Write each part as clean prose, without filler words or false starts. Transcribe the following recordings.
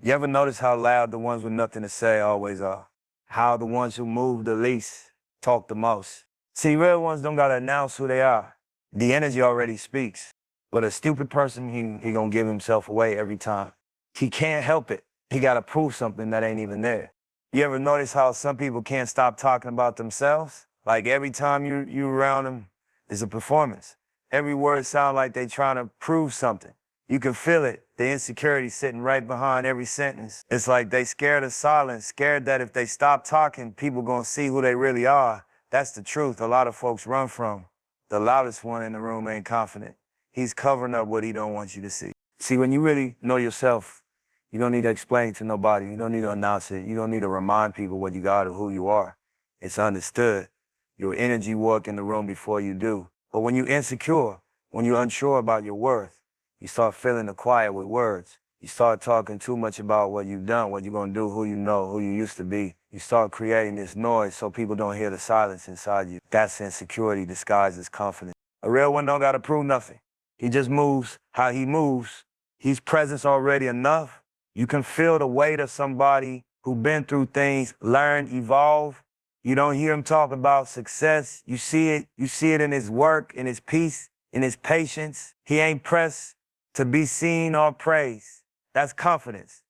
You ever notice how loud the ones with nothing to say always are? How the ones who move the least talk the most? See, real ones don't gotta announce who they are. The energy already speaks. But a stupid person, he gonna give himself away every time. He can't help it. He gotta prove something that ain't even there. You ever notice how some people can't stop talking about themselves? Like every time you around them, it's a performance. Every word sounds like they trying to prove something. You can feel it, the insecurity sitting right behind every sentence. It's like they scared of silence, scared that if they stop talking, people gonna see who they really are. That's the truth a lot of folks run from. The loudest one in the room ain't confident. He's covering up what he don't want you to see. See, when you really know yourself, you don't need to explain to nobody. You don't need to announce it. You don't need to remind people what you got or who you are. It's understood. Your energy work in the room before you do. But when you're insecure, when you're unsure about your worth, you start filling the quiet with words. You start talking too much about what you've done, what you're gonna do, who you know, who you used to be. You start creating this noise so people don't hear the silence inside you. That's insecurity disguised as confidence. A real one don't gotta prove nothing. He just moves how he moves. He's presence already enough. You can feel the weight of somebody who been through things, learn, evolve. You don't hear him talk about success. You see it. You see it in his work, in his peace, in his patience. He ain't pressed to be seen or praised. That's confidence.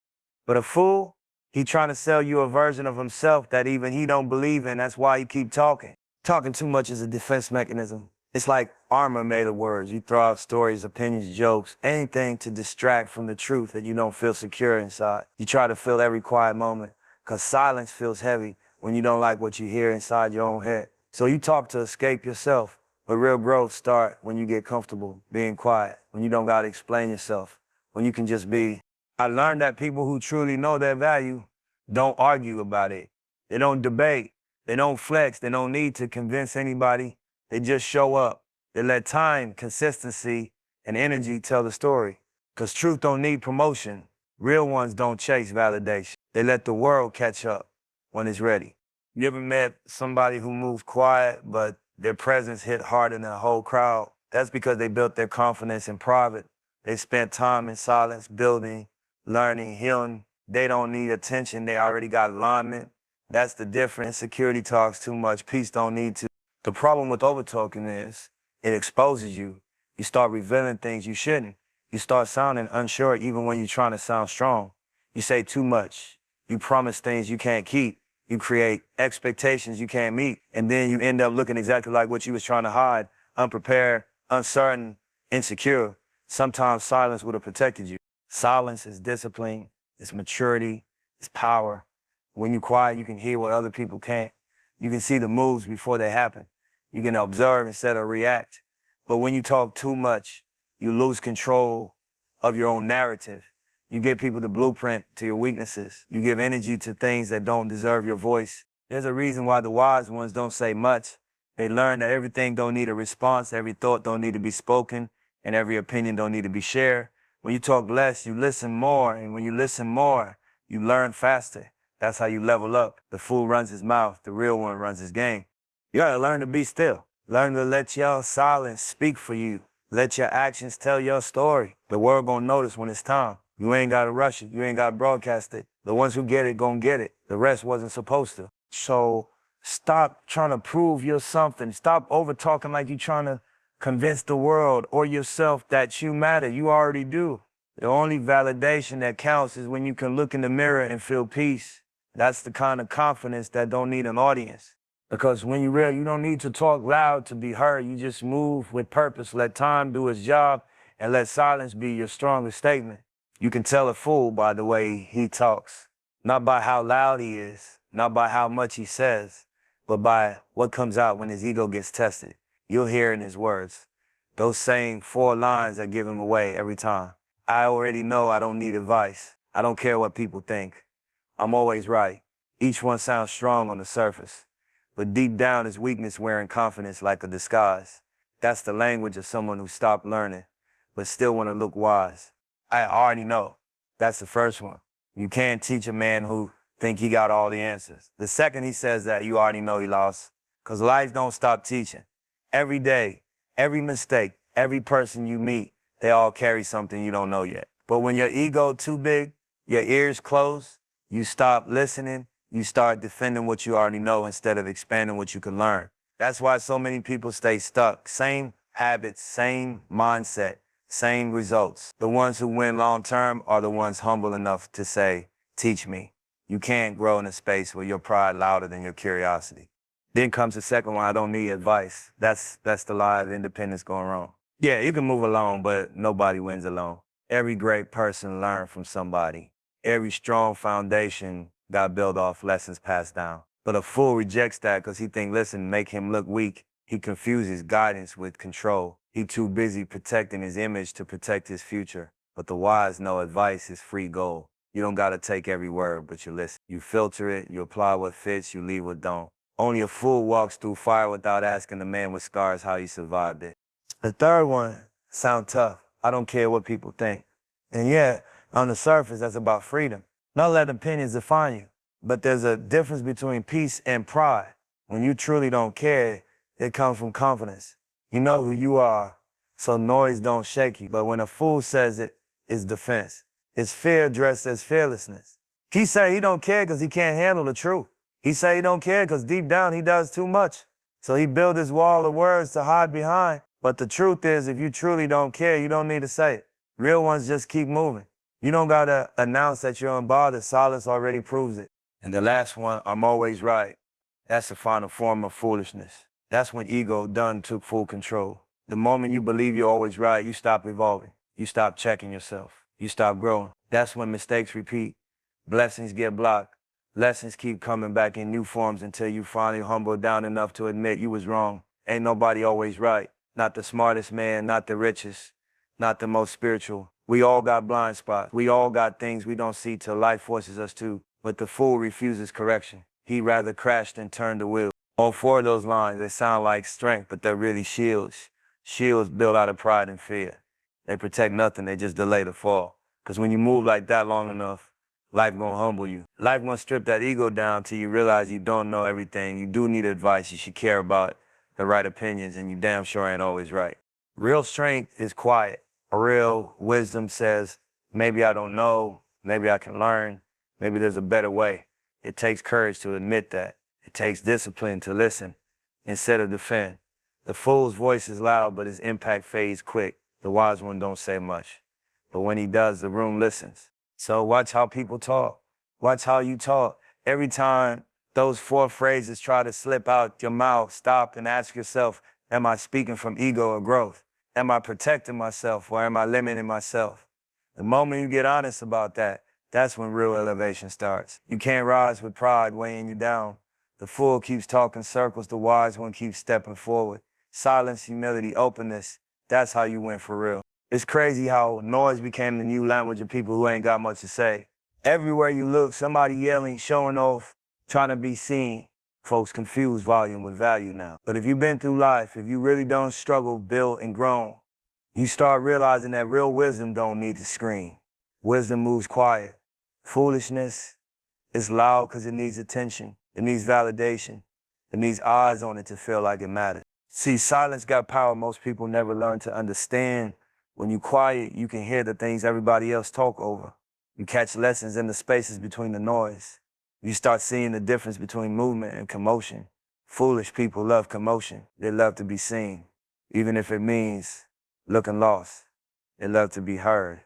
But a fool, he trying to sell you a version of himself that even he don't believe in. That's why he keep talking. Talking too much is a defense mechanism. It's like armor made of words. You throw out stories, opinions, jokes, anything to distract from the truth that you don't feel secure inside. You try to fill every quiet moment because silence feels heavy when you don't like what you hear inside your own head. So you talk to escape yourself. But real growth start when you get comfortable being quiet, when you don't gotta explain yourself, when you can just be. I learned that people who truly know their value don't argue about it. They don't debate. They don't flex. They don't need to convince anybody. They just show up. They let time, consistency, and energy tell the story. Because truth don't need promotion. Real ones don't chase validation. They let the world catch up when it's ready. You ever met somebody who moves quiet, but their presence hit harder than the whole crowd? That's because they built their confidence in private. They spent time in silence, building, learning, healing. They don't need attention. They already got alignment. That's the difference. Security talks too much. Peace don't need to. The problem with overtalking is it exposes you. You start revealing things you shouldn't. You start sounding unsure even when you're trying to sound strong. You say too much. You promise things you can't keep. You create expectations you can't meet, and then you end up looking exactly like what you was trying to hide, unprepared, uncertain, insecure. Sometimes silence would have protected you. Silence is discipline, it's maturity, it's power. When you're quiet, you can hear what other people can't. You can see the moves before they happen. You can observe instead of react. But when you talk too much, you lose control of your own narrative. You give people the blueprint to your weaknesses. You give energy to things that don't deserve your voice. There's a reason why the wise ones don't say much. They learn that everything don't need a response, every thought don't need to be spoken, and every opinion don't need to be shared. When you talk less, you listen more, and when you listen more, you learn faster. That's how you level up. The fool runs his mouth, the real one runs his game. You gotta learn to be still. Learn to let your silence speak for you. Let your actions tell your story. The world gonna notice when it's time. You ain't gotta rush it. You ain't gotta broadcast it. The ones who get it gonna get it. The rest wasn't supposed to. So stop trying to prove you're something. Stop over talking like you're trying to convince the world or yourself that you matter. You already do. The only validation that counts is when you can look in the mirror and feel peace. That's the kind of confidence that don't need an audience. Because when you're real, you don't need to talk loud to be heard. You just move with purpose. Let time do its job and let silence be your strongest statement. You can tell a fool by the way he talks, not by how loud he is, not by how much he says, but by what comes out when his ego gets tested. You'll hear in his words. Those same 4 lines that give him away every time. I already know I don't need advice. I don't care what people think. I'm always right. Each one sounds strong on the surface, but deep down is weakness wearing confidence like a disguise. That's the language of someone who stopped learning, but still want to look wise. I already know. That's the first one. You can't teach a man who think he got all the answers. The second he says that, you already know he lost. Because life don't stop teaching. Every day, every mistake, every person you meet, they all carry something you don't know yet. But when your ego too big, Your ears close, you stop listening, you start defending what you already know instead of expanding what you can learn. That's why so many people stay stuck. Same habits, same mindset, same results. The ones who win long term are the ones humble enough to say, teach me. You can't grow in a space where your pride louder than your curiosity. Then comes the second one, I don't need advice. That's the lie of independence going wrong. Yeah, you can move alone, but nobody wins alone. Every great person learned from somebody. Every strong foundation got built off lessons passed down. But a fool rejects that because he thinks, listen, make him look weak. He confuses guidance with control. He too busy protecting his image to protect his future. But the wise know advice is free gold. You don't got to take every word, but you listen. You filter it, you apply what fits, you leave what don't. Only a fool walks through fire without asking the man with scars how he survived it. The third one sound tough. I don't care what people think. And yeah, on the surface, that's about freedom. Not let opinions define you. But there's a difference between peace and pride. When you truly don't care, it comes from confidence. You know who you are, so noise don't shake you. But when a fool says it, it's defense. It's fear dressed as fearlessness. He say he don't care because he can't handle the truth. He say he don't care because deep down he does too much. So he built his wall of words to hide behind. But the truth is, if you truly don't care, you don't need to say it. Real ones just keep moving. You don't gotta announce that you're unbothered. Silence already proves it. And the last one, I'm always right. That's the final form of foolishness. That's when ego done took full control. The moment you believe you're always right, you stop evolving. You stop checking yourself. You stop growing. That's when mistakes repeat. Blessings get blocked. Lessons keep coming back in new forms until you finally humble down enough to admit you was wrong. Ain't nobody always right. Not the smartest man, not the richest, not the most spiritual. We all got blind spots. We all got things we don't see till life forces us to. But the fool refuses correction. He'd rather crash than turn the wheel. All four of those lines, they sound like strength, but they're really shields. Shields built out of pride and fear. They protect nothing, they just delay the fall. Because when you move like that long enough, life gonna humble you. Life gonna strip that ego down till you realize you don't know everything. You do need advice, you should care about the right opinions, and you damn sure ain't always right. Real strength is quiet. Real wisdom says, maybe I don't know, maybe I can learn, maybe there's a better way. It takes courage to admit that. It takes discipline to listen instead of defend. The fool's voice is loud, but his impact fades quick. The wise one don't say much. But when he does, the room listens. So watch how people talk. Watch how you talk. Every time those four phrases try to slip out your mouth, stop and ask yourself, am I speaking from ego or growth? Am I protecting myself or am I limiting myself? The moment you get honest about that, that's when real elevation starts. You can't rise with pride weighing you down. The fool keeps talking circles, the wise one keeps stepping forward. Silence, humility, openness, that's how you win for real. It's crazy how noise became the new language of people who ain't got much to say. Everywhere you look, somebody yelling, showing off, trying to be seen. Folks confuse volume with value now. But if you've been through life, if you really don't struggle, built and grown, you start realizing that real wisdom don't need to scream. Wisdom moves quiet. Foolishness is loud because it needs attention. It needs validation. It needs eyes on it to feel like it matters. See, silence got power most people never learn to understand. When you quiet, you can hear the things everybody else talk over. You catch lessons in the spaces between the noise. You start seeing the difference between movement and commotion. Foolish people love commotion. They love to be seen, even if it means looking lost. They love to be heard,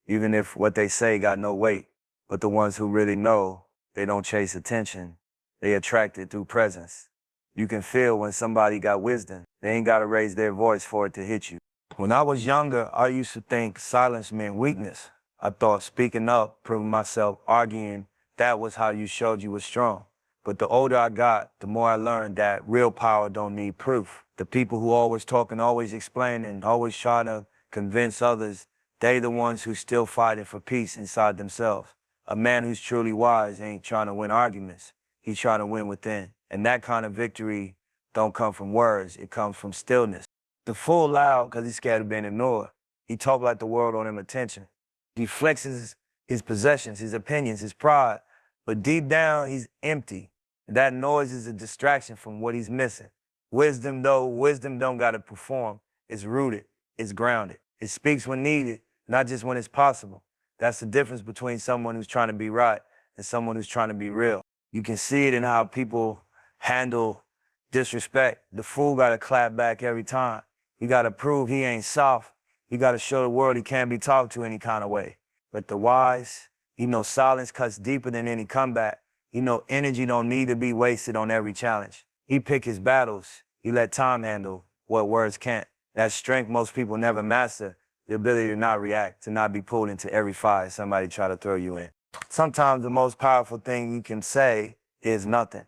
even if what they say got no weight. But the ones who really know, they don't chase attention. They attract it through presence. You can feel when somebody got wisdom. They ain't got to raise their voice for it to hit you. When I was younger, I used to think silence meant weakness. I thought speaking up, proving myself, arguing, that was how you showed you were strong. But the older I got, the more I learned that real power don't need proof. The people who always talking, always explaining, always trying to convince others, they the ones who still fighting for peace inside themselves. A man who's truly wise ain't trying to win arguments. He's trying to win within. And that kind of victory don't come from words. It comes from stillness. The fool loud because he's scared of being ignored. He talk like the world on him attention. He flexes his possessions, his opinions, his pride. But deep down, he's empty. That noise is a distraction from what he's missing. Wisdom don't gotta perform. It's rooted, it's grounded. It speaks when needed, not just when it's possible. That's the difference between someone who's trying to be right and someone who's trying to be real. You can see it in how people handle disrespect. The fool got to clap back every time. He got to prove he ain't soft. He got to show the world he can't be talked to any kind of way. But the wise, he know silence cuts deeper than any comeback. He know energy don't need to be wasted on every challenge. He pick his battles. He let time handle what words can't. That strength most people never master, the ability to not react, to not be pulled into every fire somebody try to throw you in. Sometimes the most powerful thing you can say is nothing.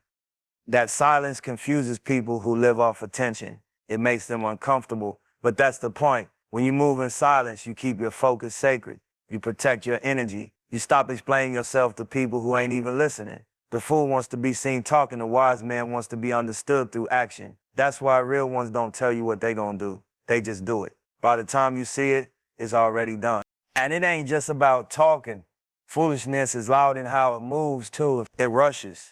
That silence confuses people who live off attention. It makes them uncomfortable, but that's the point. When you move in silence, you keep your focus sacred. You protect your energy. You stop explaining yourself to people who ain't even listening. The fool wants to be seen talking. The wise man wants to be understood through action. That's why real ones don't tell you what they gonna do. They just do it. By the time you see it, it's already done. And it ain't just about talking. Foolishness is loud in how it moves too. It rushes.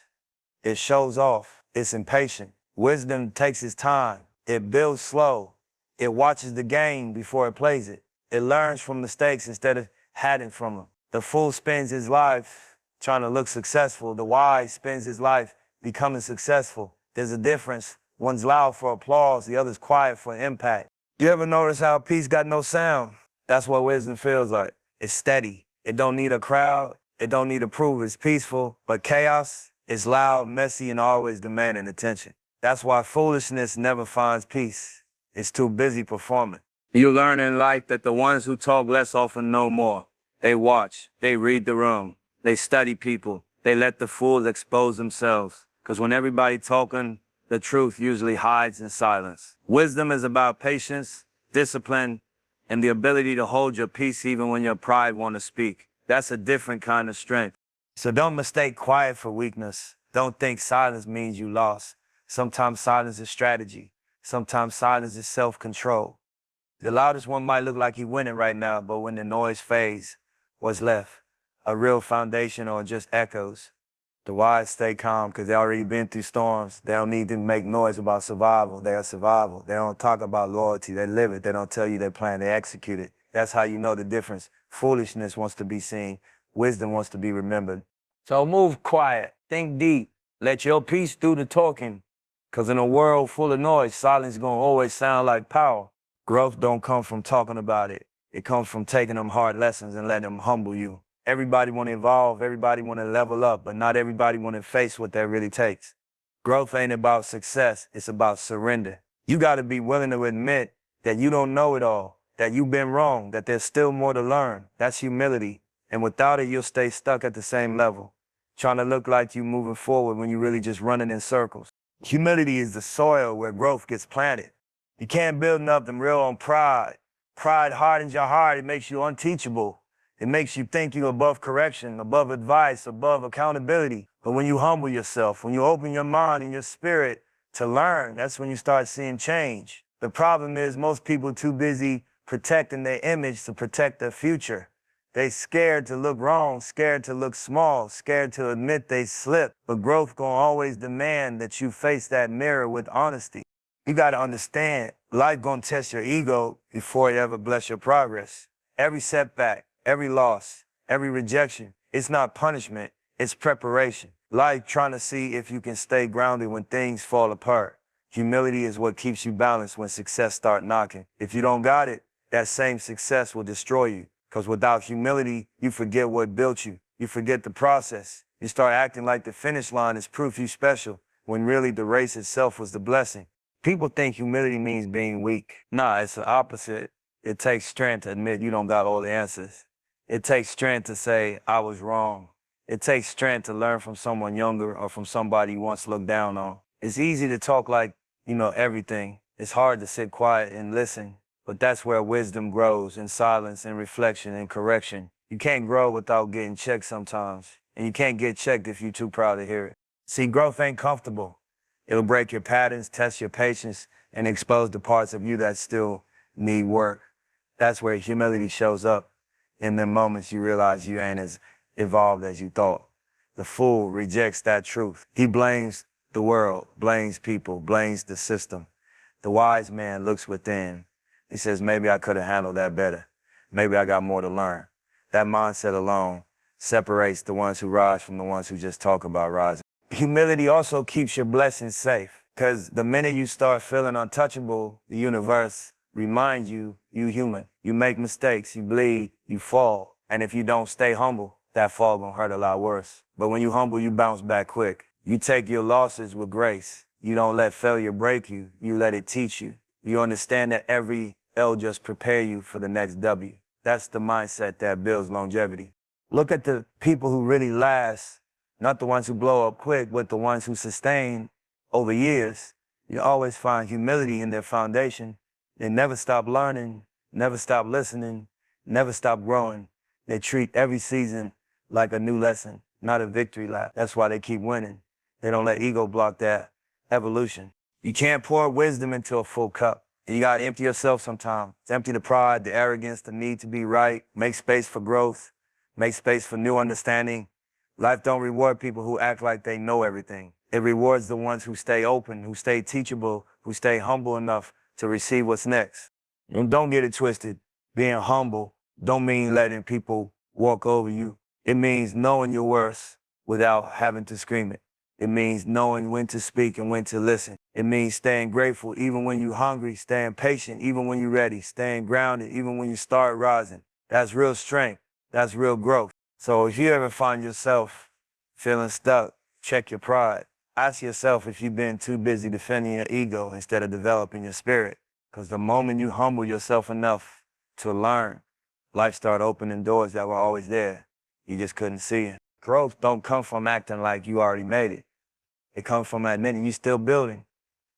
It shows off. It's impatient. Wisdom takes its time. It builds slow. It watches the game before it plays it. It learns from mistakes instead of hiding from them. The fool spends his life trying to look successful. The wise spends his life becoming successful. There's a difference. One's loud for applause, the other's quiet for impact. You ever notice how peace got no sound? That's what wisdom feels like. It's steady. It don't need a crowd. It don't need approval. It's peaceful, but chaos is loud, messy, and always demanding attention. That's why foolishness never finds peace. It's too busy performing. You learn in life that the ones who talk less often know more. They watch, they read the room, they study people, they let the fools expose themselves. Because when everybody talking, the truth usually hides in silence. Wisdom is about patience, discipline, and the ability to hold your peace even when your pride want to speak. That's a different kind of strength. So don't mistake quiet for weakness. Don't think silence means you lost. Sometimes silence is strategy. Sometimes silence is self-control. The loudest one might look like he's winning right now, but when the noise fades, what's left? A real foundation or just echoes? The wise stay calm because they already been through storms. They don't need to make noise about survival. They are survival. They don't talk about loyalty. They live it. They don't tell you their plan. They execute it. That's how you know the difference. Foolishness wants to be seen. Wisdom wants to be remembered. So move quiet. Think deep. Let your peace do the talking. Because in a world full of noise, silence is going to always sound like power. Growth don't come from talking about it. It comes from taking them hard lessons and letting them humble you. Everybody want to evolve, everybody want to level up, but not everybody want to face what that really takes. Growth ain't about success, it's about surrender. You got to be willing to admit that you don't know it all, that you've been wrong, that there's still more to learn. That's humility. And without it, you'll stay stuck at the same level, trying to look like you moving forward when you're really just running in circles. Humility is the soil where growth gets planted. You can't build nothing real on pride. Pride hardens your heart, it makes you unteachable. It makes you think you're above correction, above advice, above accountability. But when you humble yourself, when you open your mind and your spirit to learn, that's when you start seeing change. The problem is most people are too busy protecting their image to protect their future. They scared to look wrong, scared to look small, scared to admit they slipped. But growth gonna always demand that you face that mirror with honesty. You gotta understand, life gonna test your ego before it ever bless your progress. Every setback, every loss, every rejection, it's not punishment, it's preparation. Life trying to see if you can stay grounded when things fall apart. Humility is what keeps you balanced when success start knocking. If you don't got it, that same success will destroy you. Because without humility, you forget what built you. You forget the process. You start acting like the finish line is proof you special, when really the race itself was the blessing. People think humility means being weak. Nah, it's the opposite. It takes strength to admit you don't got all the answers. It takes strength to say, I was wrong. It takes strength to learn from someone younger or from somebody you once looked down on. It's easy to talk like you know everything. It's hard to sit quiet and listen. But that's where wisdom grows, in silence, in reflection, in correction. You can't grow without getting checked sometimes. And you can't get checked if you're too proud to hear it. See, growth ain't comfortable. It'll break your patterns, test your patience, and expose the parts of you that still need work. That's where humility shows up. In the moments you realize you ain't as evolved as you thought. The fool rejects that truth. He blames the world, blames people, blames the system. The wise man looks within. He says, maybe I could have handled that better. Maybe I got more to learn. That mindset alone separates the ones who rise from the ones who just talk about rising. Humility also keeps your blessings safe, because the minute you start feeling untouchable, the universe reminds you, you human. You make mistakes, you bleed, you fall. And if you don't stay humble, that fall gonna hurt a lot worse. But when you humble, you bounce back quick. You take your losses with grace. You don't let failure break you. You let it teach you. You understand that every L just prepare you for the next W. That's the mindset that builds longevity. Look at the people who really last, not the ones who blow up quick, but the ones who sustain over years. You always find humility in their foundation. They never stop learning, never stop listening, never stop growing. They treat every season like a new lesson, not a victory lap. That's why they keep winning. They don't let ego block that evolution. You can't pour wisdom into a full cup. You gotta empty yourself sometimes. Empty the pride, the arrogance, the need to be right. Make space for growth. Make space for new understanding. Life don't reward people who act like they know everything. It rewards the ones who stay open, who stay teachable, who stay humble enough to receive what's next. And don't get it twisted. Being humble don't mean letting people walk over you. It means knowing your worth without having to scream it. It means knowing when to speak and when to listen. It means staying grateful even when you're hungry, staying patient even when you're ready, staying grounded even when you start rising. That's real strength. That's real growth. So if you ever find yourself feeling stuck, check your pride. Ask yourself if you've been too busy defending your ego instead of developing your spirit. Because the moment you humble yourself enough to learn, life start opening doors that were always there. You just couldn't see it. Growth don't come from acting like you already made it. It comes from admitting you're still building.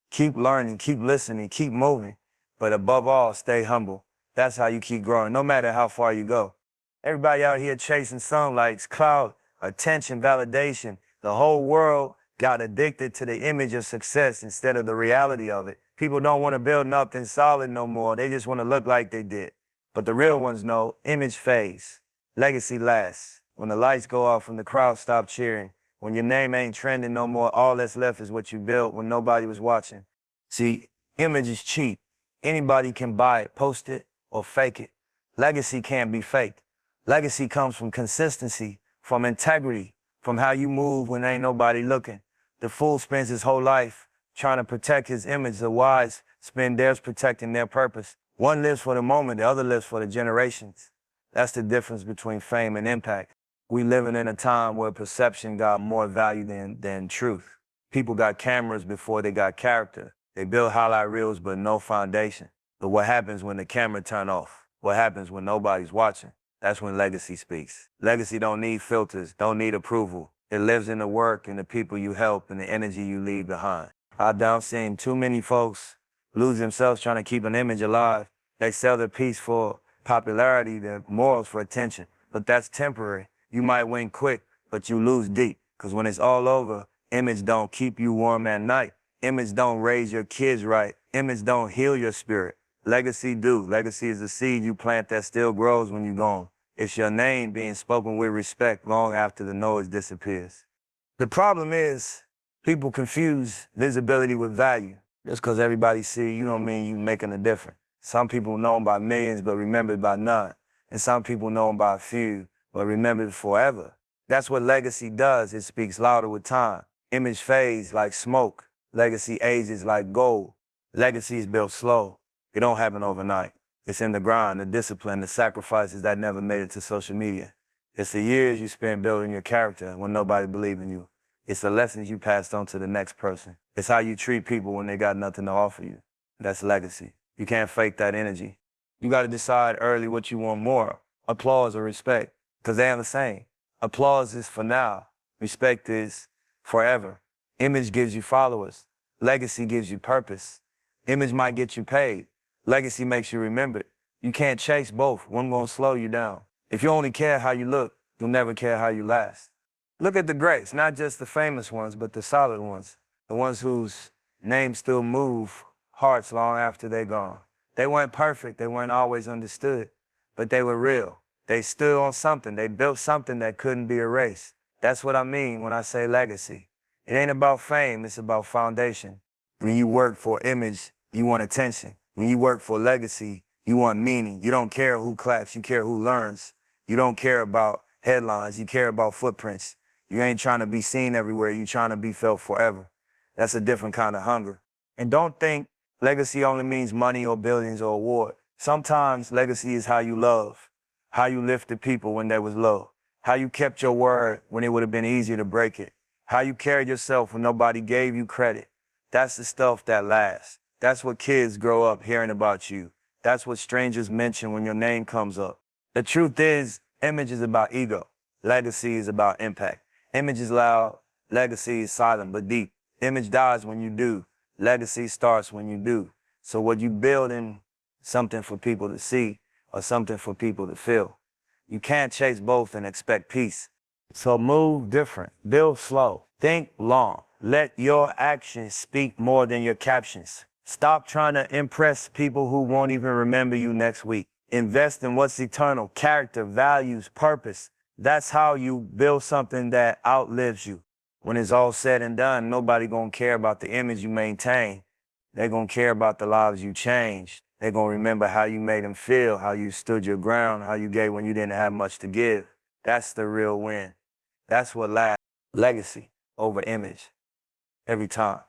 Keep learning, keep listening, keep moving. But above all, stay humble. That's how you keep growing, no matter how far you go. Everybody out here chasing sunlights, clout, attention, validation. The whole world got addicted to the image of success instead of the reality of it. People don't want to build nothing solid no more. They just want to look like they did. But the real ones know image fades, legacy lasts. When the lights go off and the crowd stop cheering, when your name ain't trending no more, all that's left is what you built when nobody was watching. See, image is cheap. Anybody can buy it, post it, or fake it. Legacy can't be faked. Legacy comes from consistency, from integrity, from how you move when ain't nobody looking. The fool spends his whole life trying to protect his image. The wise spend theirs protecting their purpose. One lives for the moment, the other lives for the generations. That's the difference between fame and impact. We living in a time where perception got more value than truth. People got cameras before they got character. They build highlight reels but no foundation. But what happens when the camera turn off? What happens when nobody's watching? That's when legacy speaks. Legacy don't need filters, don't need approval. It lives in the work and the people you help and the energy you leave behind. I've down seen too many folks lose themselves trying to keep an image alive. They sell their piece for popularity, their morals for attention. But that's temporary. You might win quick, but you lose deep. Because when it's all over, image don't keep you warm at night. Image don't raise your kids right. Image don't heal your spirit. Legacy do. Legacy is a seed you plant that still grows when you're gone. It's your name being spoken with respect long after the noise disappears. The problem is people confuse visibility with value. Just because everybody see you don't mean you making a difference. Some people known by millions but remembered by none. And some people known by a few but remembered forever. That's what legacy does. It speaks louder with time. Image fades like smoke. Legacy ages like gold. Legacy is built slow. It don't happen overnight. It's in the grind, the discipline, the sacrifices that never made it to social media. It's the years you spent building your character when nobody believed in you. It's the lessons you passed on to the next person. It's how you treat people when they got nothing to offer you. That's legacy. You can't fake that energy. You got to decide early what you want more, applause or respect, because they are the same. Applause is for now. Respect is forever. Image gives you followers. Legacy gives you purpose. Image might get you paid. Legacy makes you remembered. You can't chase both. One gonna slow you down. If you only care how you look, you'll never care how you last. Look at the greats, not just the famous ones, but the solid ones. The ones whose names still move hearts long after they're gone. They weren't perfect, they weren't always understood, but they were real. They stood on something, they built something that couldn't be erased. That's what I mean when I say legacy. It ain't about fame, it's about foundation. When you work for image, you want attention. When you work for legacy, you want meaning. You don't care who claps, you care who learns. You don't care about headlines. You care about footprints. You ain't trying to be seen everywhere. You trying to be felt forever. That's a different kind of hunger. And don't think legacy only means money or billions or award. Sometimes legacy is how you love, how you lifted people when they was low, how you kept your word when it would have been easier to break it, how you carried yourself when nobody gave you credit. That's the stuff that lasts. That's what kids grow up hearing about you. That's what strangers mention when your name comes up. The truth is, image is about ego. Legacy is about impact. Image is loud. Legacy is silent but deep. Image dies when you do. Legacy starts when you do. So what you building, something for people to see or something for people to feel. You can't chase both and expect peace. So move different, build slow, think long. Let your actions speak more than your captions. Stop trying to impress people who won't even remember you next week. Invest in what's eternal, character, values, purpose. That's how you build something that outlives you. When it's all said and done, nobody gonna care about the image you maintain. They're gonna care about the lives you changed. They're gonna remember how you made them feel, how you stood your ground, how you gave when you didn't have much to give. That's the real win. That's what lasts. Legacy over image every time.